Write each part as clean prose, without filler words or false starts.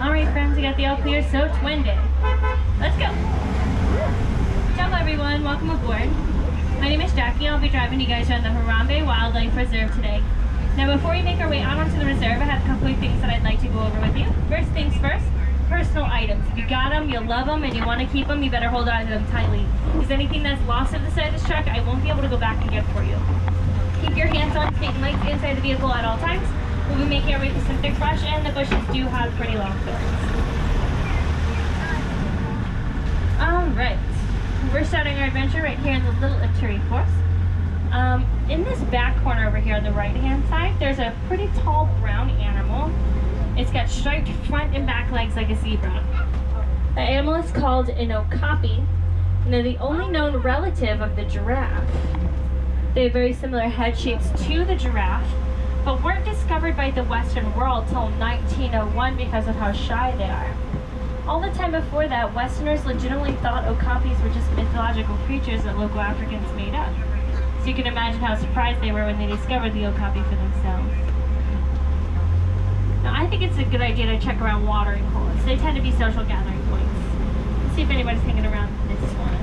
Alright friends, we got the all clear, so twin day. Let's go. Hello everyone, welcome aboard. My name is Jackie. I'll be driving you guys around the Harambe Wildlife Reserve today. Now before we make our way out onto the reserve, I have a couple of things that I'd like to go over with you. First things first, personal items. If you got them, you love them, and you want to keep them, you better hold on to them tightly. If there's anything that's lost at the side of this truck, I won't be able to go back and get for you. Keep your hands on snake mics inside the vehicle at all times. We'll be making our way through some thick brush, and the bushes do have pretty long thorns. Alright, we're starting our adventure right here in the Little Ituri Forest. In this back corner over here on the right hand side, there's a pretty tall brown animal. It's got striped front and back legs like a zebra. The animal is called an okapi, and they're the only known relative of the giraffe. They have very similar head shapes to the giraffe, but weren't discovered by the Western world till 1901 because of how shy they are. All the time before that, Westerners legitimately thought okapis were just mythological creatures that local Africans made up. So you can imagine how surprised they were when they discovered the okapi for themselves. Now I think it's a good idea to check around watering holes. They tend to be social gathering points. Let's see if anybody's hanging around this one.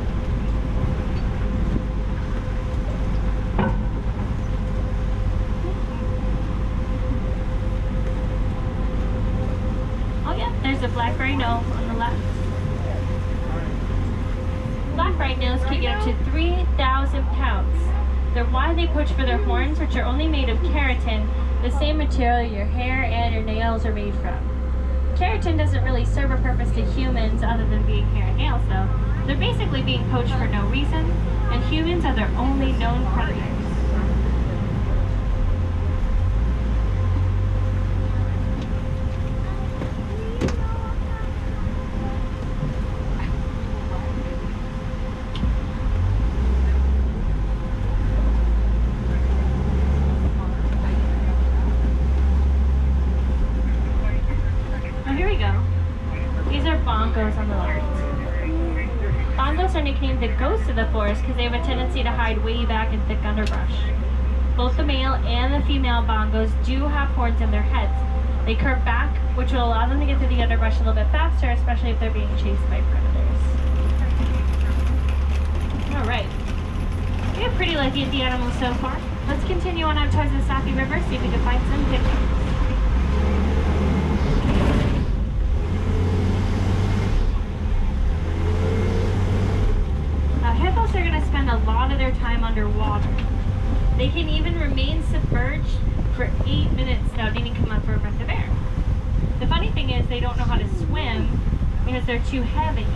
There's a black rhino on the left. Black rhinos can get up to 3,000 pounds. They're widely poached for their horns, which are only made of keratin, the same material your hair and your nails are made from. Keratin doesn't really serve a purpose to humans other than being hair and nails, though. They're basically being poached for no reason, and humans are their only known predators. On the left. Bongos are nicknamed the ghosts of the forest because they have a tendency to hide way back in thick underbrush. Both the male and the female bongos do have horns in their heads. They curve back, which will allow them to get through the underbrush a little bit faster, especially if they're being chased by predators. Alright. We are pretty lucky at the animals so far. Let's continue on out towards the Safi River, see if we can find some pictures. Hippos are going to spend a lot of their time underwater. They can even remain submerged for 8 minutes without needing to come up for a breath of air. The funny thing is they don't know how to swim because they're too heavy.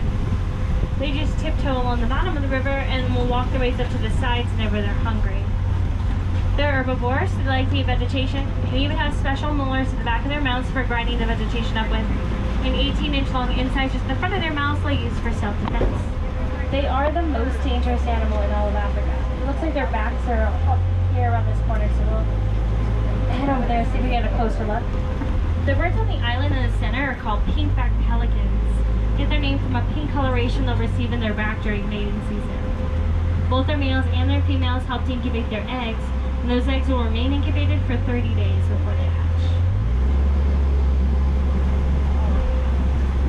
They just tiptoe along the bottom of the river and will walk their ways up to the sides whenever they're hungry. They're herbivores, so they like to eat vegetation, and even have special molars at the back of their mouths for grinding the vegetation up with, and 18-inch long incisors at the front of their mouths they use for self-defense. They are the most dangerous animal in all of Africa. It looks like their backs are up here around this corner, so we'll head over there and see if we get a closer look. The birds on the island in the center are called pink-backed pelicans. They get their name from a pink coloration they'll receive in their back during mating season. Both their males and their females help to incubate their eggs, and those eggs will remain incubated for 30 days before they hatch.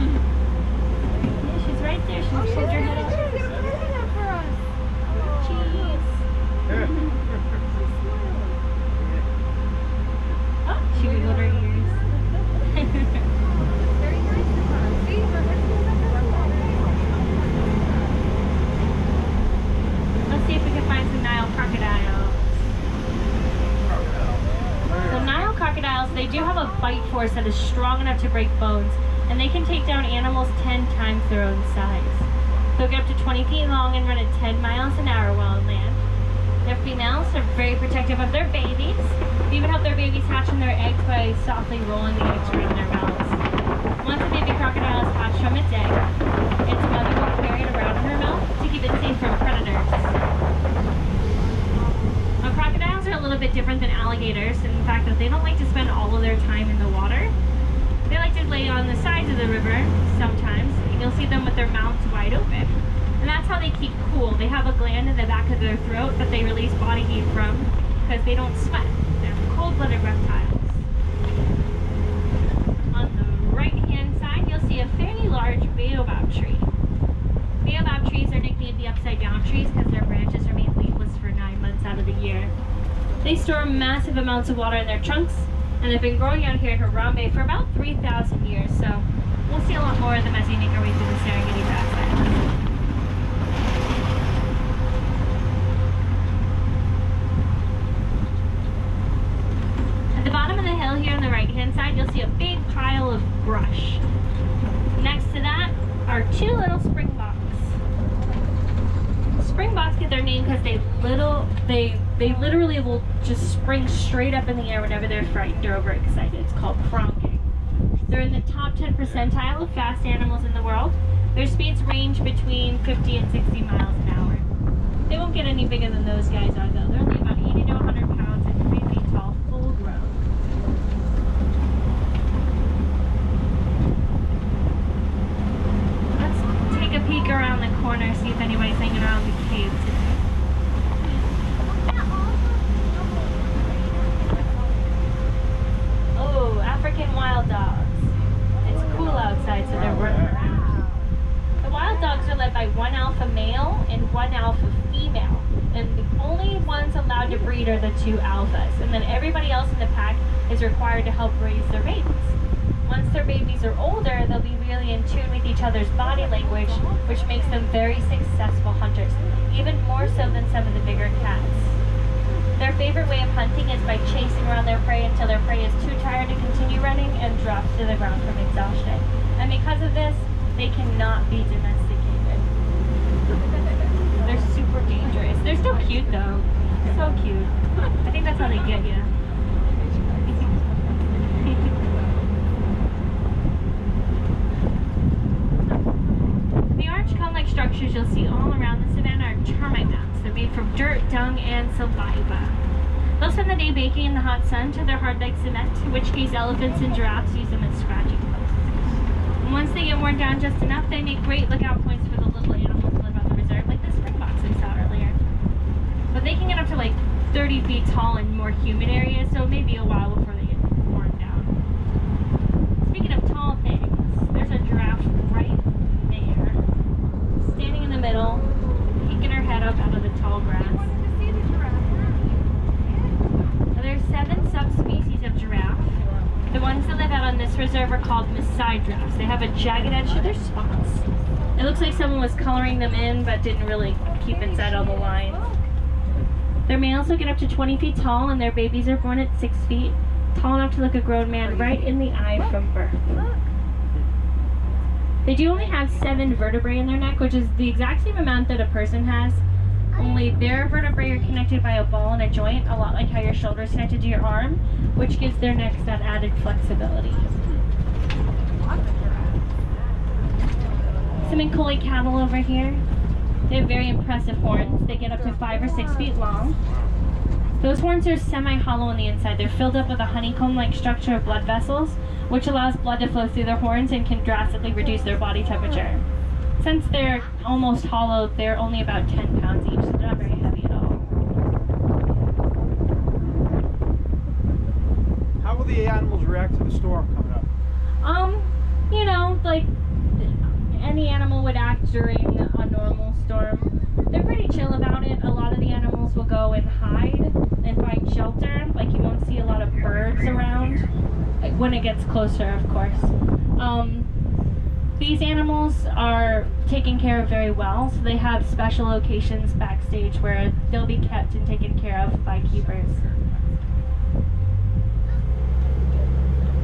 Yeah, she's right there. She's hold her head up. Oh, she wiggled her ears. Let's see if we can find some Nile crocodiles. So Nile crocodiles, they do have a bite force that is strong enough to break bones, and they can take down animals 10 times their own size. They'll get up to 20 feet long and run at 10 miles an hour while on land. Their females are very protective of their babies. They even help their babies hatch from their eggs by softly rolling the eggs around their mouths. Once a baby crocodile is hatched from its egg, its mother will carry it around in her mouth to keep it safe from predators. Now, crocodiles are a little bit different than alligators in the fact that they don't like to spend all of their time in the water. They like to lay on the sides of the river sometimes, and you'll see them with their mouths wide open. And that's how they keep cool. They have a gland in the back of their throat that they release body heat from because they don't sweat. They're cold-blooded reptiles. On the right-hand side, massive amounts of water in their trunks, and they've been growing out here in Harambe for about 3,000 years, so we'll see a lot more of them as we make our way through the Serengeti backside. At the bottom of the hill here on the right-hand side, you'll see a big pile of brush. Next to that are two little springboks. Springboks get their name because they literally will just spring straight up in the air whenever they're frightened or overexcited. It's called cronking. They're in the top 10 percentile of fast animals in the world. Their speeds range between 50 and 60 miles an hour. They won't get any bigger than those guys are though. They're only about 80 to 100 pounds and 3 feet tall, full grown. Let's take a peek around the corner, see if anybody's hanging around the cave today. Oh, African wild dogs. It's cool outside, so they're running around. The wild dogs are led by one alpha male and one alpha female. And the only ones allowed to breed are the two alphas. And then everybody else in the pack is required to help raise their babies. Once their babies are older, they'll be really in tune with each other's body language, which makes them very successful hunters, even more so than some of the bigger cats. Their favorite way of hunting is by chasing around their prey until their prey is too tired to continue running and drops to the ground from exhaustion. And because of this, they cannot be domesticated. They're super dangerous. They're still cute though. So cute. I think that's how they get you. The orange cone-like structures you'll see all around the savanna are termite mounds. They're made from dirt, dung, and saliva. They'll spend the day baking in the hot sun till they're hard like cement, in which case elephants and giraffes use them as scratching posts. And once they get worn down just enough, they make great lookout points for the little animals that live on the reserve, like the springboks we saw earlier. But they can get up to like 30 feet tall in more humid areas, so it may be a while before they get worn down. Speaking of tall things, there's a giraffe right there, standing in the middle, peeking her head up out of the tall grass. There's 7 subspecies of giraffe. The ones that live out on this reserve are called Maasai giraffes. They have a jagged edge to their spots. It looks like someone was coloring them in but didn't really keep inside all the lines. Their males will get up to 20 feet tall and their babies are born at 6 feet, tall enough to look a grown man right in the eye from birth. They do only have 7 vertebrae in their neck, which is the exact same amount that a person has, only their vertebrae are connected by a ball and a joint, a lot like how your shoulder is connected to your arm, which gives their necks that added flexibility. Some Nkoli cattle over here. They have very impressive horns. They get up to 5 or 6 feet long. Those horns are semi-hollow on the inside. They're filled up with a honeycomb-like structure of blood vessels, which allows blood to flow through their horns and can drastically reduce their body temperature. Since they're almost hollow, they're only about 10 pounds each, so they're not very heavy at all. How will the animals react to the storm coming up? You know, like any animal would act during a normal storm. They're pretty chill about it. A lot of the animals will go and hide and find shelter. Like you won't see a lot of birds around when it gets closer, of course. These animals are taken care of very well, so they have special locations backstage where they'll be kept and taken care of by keepers.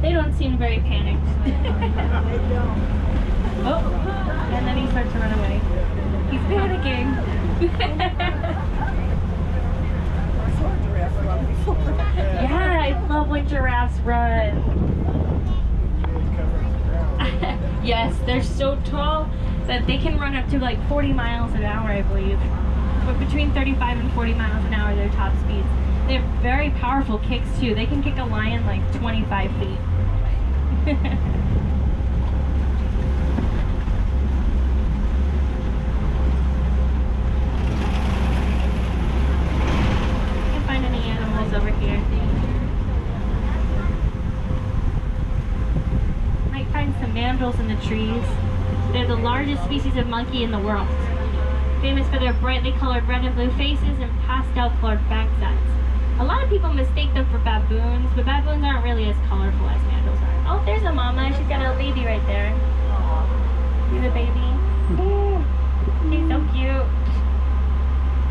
They don't seem very panicked. Oh, and then he starts to run away. He's panicking. Yeah, I love when giraffes run. Yes, they're so tall that they can run up to like 40 miles an hour, I believe. But between 35 and 40 miles an hour, their top speeds. They have very powerful kicks too. They can kick a lion like 25 feet. You can't find any animals over here. Might find some mandrills in the trees. They're the largest species of monkey in the world. Famous for their brightly colored red and blue faces and pastel colored backsides. A lot of people mistake them for baboons, but baboons aren't really as colorful as mandrills are. Oh, there's a mama. She's got a baby right there. See the baby? She's so cute.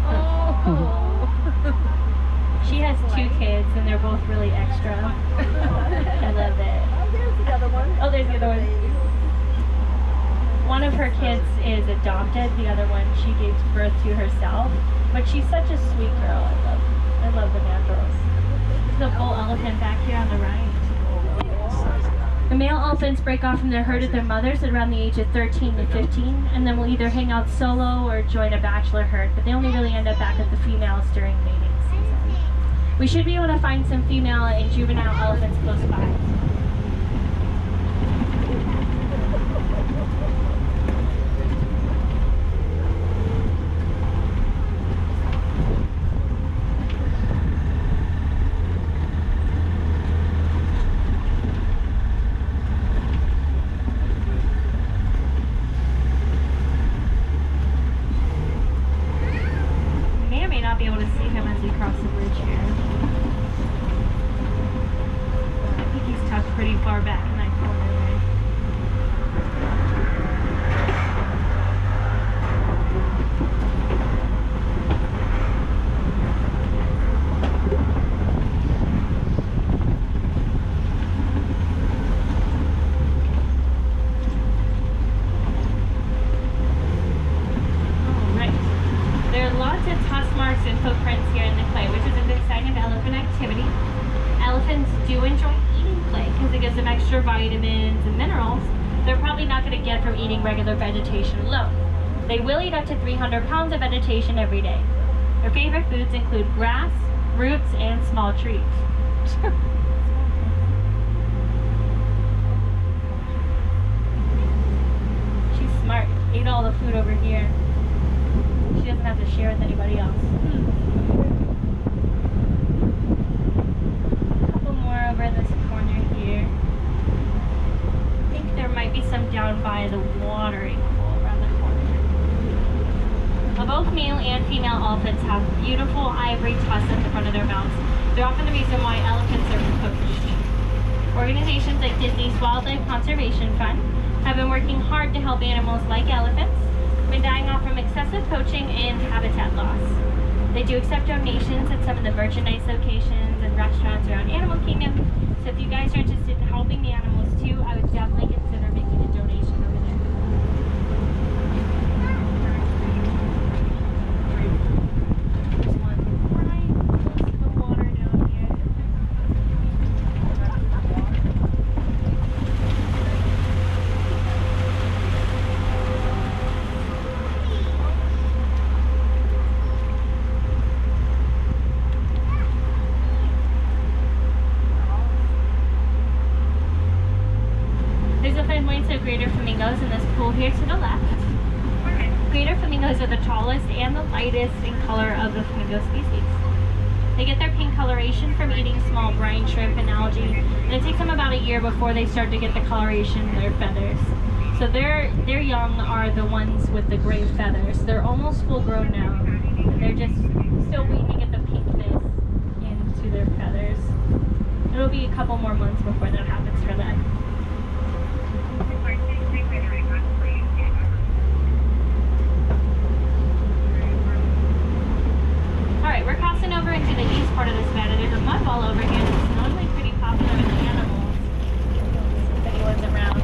Oh. She has 2 kids, and they're both really extra. I love it. Oh, there's the other one. Oh, there's the other one. One of her kids is adopted. The other one she gave birth to herself. But she's such a sweet girl. I love the mandrills. There's a bull elephant back here on the right. The male elephants break off from their herd with their mothers at around the age of 13 to 15, and then will either hang out solo or join a bachelor herd, but they only really end up back with the females during mating season. We should be able to find some female and juvenile elephants close by. Be able to see him as we cross the bridge here. I think he's tucked pretty far back in that corner there. And footprints here in the clay, which is a good sign of elephant activity. Elephants do enjoy eating clay because it gives them extra vitamins and minerals they're probably not going to get from eating regular vegetation alone. They will eat up to 300 pounds of vegetation every day. Their favorite foods include grass, roots, and small trees. She's smart. Ate all the food over here. She doesn't have to share with anybody else. A couple more over this corner here. I think there might be some down by the watering hole around the corner. Now, both male and female elephants have beautiful ivory tusks at the front of their mouths. They're often the reason why elephants are poached. Organizations like Disney's Wildlife Conservation Fund have been working hard to help animals like elephants been dying off from excessive poaching and habitat loss. They do accept donations at some of the merchandise locations and restaurants around Animal Kingdom, so if you guys are interested in helping the animals too, I would definitely consider making a donation over there. There's one right close to the water down here. Greater flamingos in this pool here to the left. Greater flamingos are the tallest and the lightest in color of the flamingo species. They get their pink coloration from eating small brine shrimp and algae, and it takes them about a year before they start to get the coloration in their feathers. So their young are the ones with the gray feathers. They're almost full grown now, and they're just still waiting to get the pinkness into their feathers. It'll be a couple more months before that happens for them. Alright, we're crossing over into the east part of this meadow. There's a mud ball over here that's normally pretty popular with the animals. If anyone's around.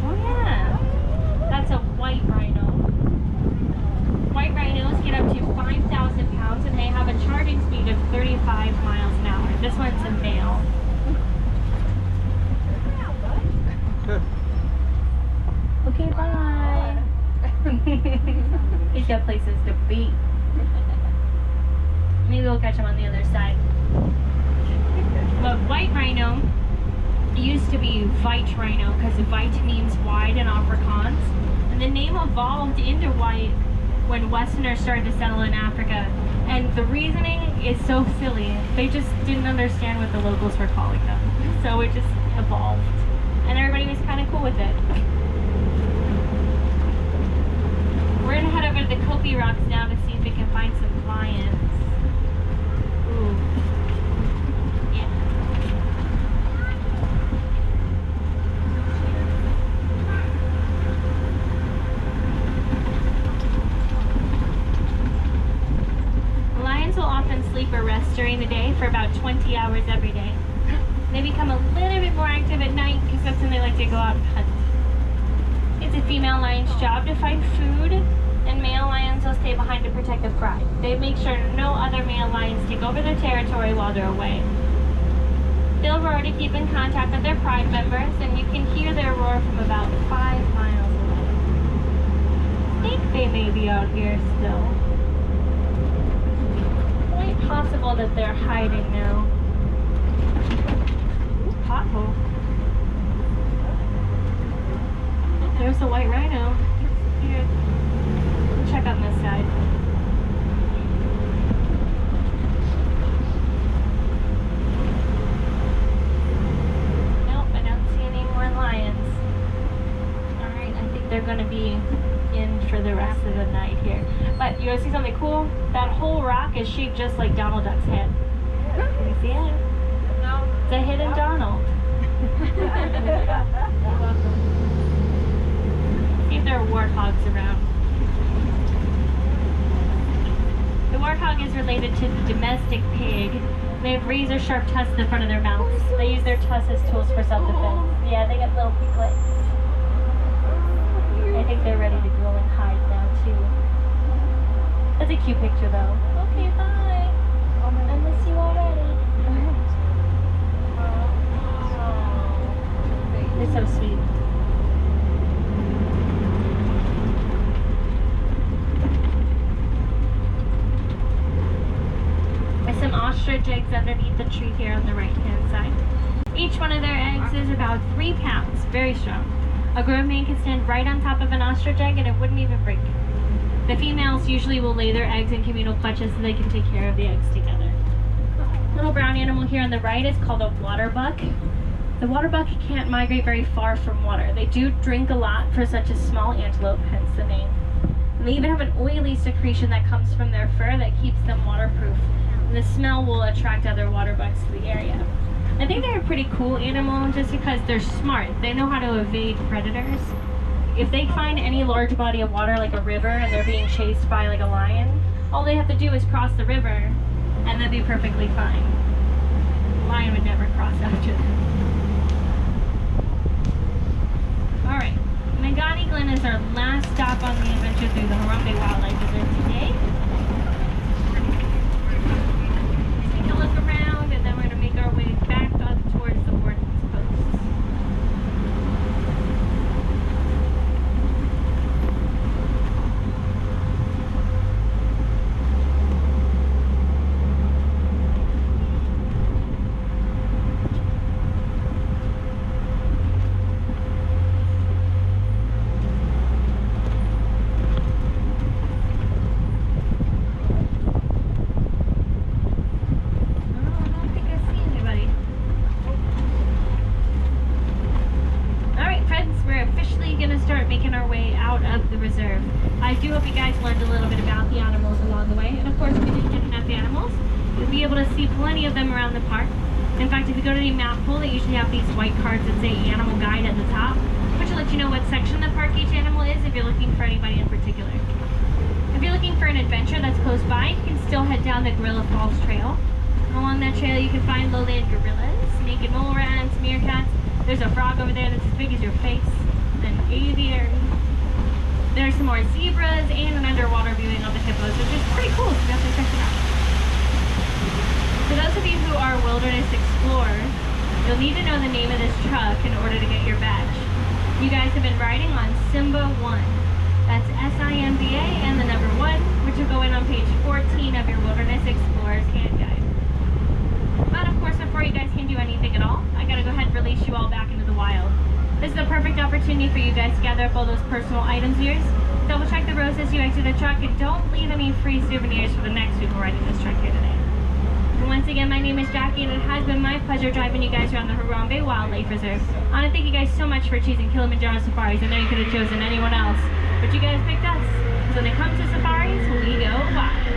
Oh yeah, that's a white rhino. White rhinos get up to 5,000 pounds and they have a charging speed of 35 miles an hour. This one's a male. Okay, bye. He's got places to be. Maybe we'll catch him on the other side. But white rhino used to be white rhino because white means wide in Afrikaans. And the name evolved into white when Westerners started to settle in Africa. And the reasoning is so silly. They just didn't understand what the locals were calling them. So it just evolved. And everybody was kind of cool with it. We're gonna head over to the Kopi Rocks now to see if we can find some lions. Ooh. Yeah. Lions will often sleep or rest during the day for about 20 hours every day. They become a little bit more active at night because that's when they like to go out and hunt. It's a female lion's job to find food, and male lions will stay behind to protect the pride. They make sure no other male lions take over their territory while they're away. They'll roar to keep in contact with their pride members, and you can hear their roar from about 5 miles away. I think they may be out here still. Quite possible that they're hiding now. Ooh, pothole. There's the white rhino. Here. We'll check on this side. Nope, I don't see any more lions. Alright, I think they're going to be in for the rest of the night here. But you want to see something cool? That whole rock is shaped just like Donald Duck's head. Can you see it? It's a hidden Donald. See if there are warthogs around. The warthog is related to the domestic pig. They have razor-sharp tusks in the front of their mouths. They use their tusks as tools for self-defense. Yeah, they got little piglets. I think they're ready to go and hide now, too. That's a cute picture, though. Okay, bye. I miss you already. They're so sweet. There's some ostrich eggs underneath the tree here on the right-hand side. Each one of their eggs is about 3 pounds, very strong. A grown male can stand right on top of an ostrich egg and it wouldn't even break. The females usually will lay their eggs in communal clutches so they can take care of the eggs together. Little brown animal here on the right is called a water buck. The water buck can't migrate very far from water. They do drink a lot for such a small antelope, hence the name. And they even have an oily secretion that comes from their fur that keeps them waterproof. And the smell will attract other water bucks to the area. I think they're a pretty cool animal just because they're smart. They know how to evade predators. If they find any large body of water like a river and they're being chased by like a lion, all they have to do is cross the river and they'll be perfectly fine. The lion would never cross after them. Alright, Megani Glen is our last stop on the adventure through the Harambe Wildlife Reserve today. Take a look around and then we're going to make our way back up towards the Warden's Post. I do hope you guys learned a little bit about the animals along the way, and of course if you didn't get enough animals, you'll be able to see plenty of them around the park. In fact, if you go to the map pool, they usually have these white cards that say Animal Guide at the top, which will let you know what section of the park each animal is if you're looking for anybody in particular. If you're looking for an adventure that's close by, you can still head down the Gorilla Falls Trail. And along that trail you can find lowland gorillas, naked mole rats, meerkats. There's a frog over there that's as big as your face, an aviary. There's some more zebras and an underwater viewing of the hippos, which is pretty cool, so definitely check it out. For those of you who are wilderness explorers, you'll need to know the name of this truck in order to get your badge. You guys have been riding on Simba 1. That's S-I-M-B-A and the number 1, which will go in on page 14 of your Wilderness Explorer's Hand Guide. But of course, before you guys can do anything at all, I gotta go ahead and release you all back into the wild. This is the perfect opportunity for you guys to gather up all those personal items of yours. Double check the rows as you exit the truck and don't leave any free souvenirs for the next people riding this truck here today. And once again, my name is Jackie and it has been my pleasure driving you guys around the Harambe Wildlife Reserve. I want to thank you guys so much for choosing Kilimanjaro Safaris. I know you could have chosen anyone else, but you guys picked us. So when it comes to safaris, we go wild.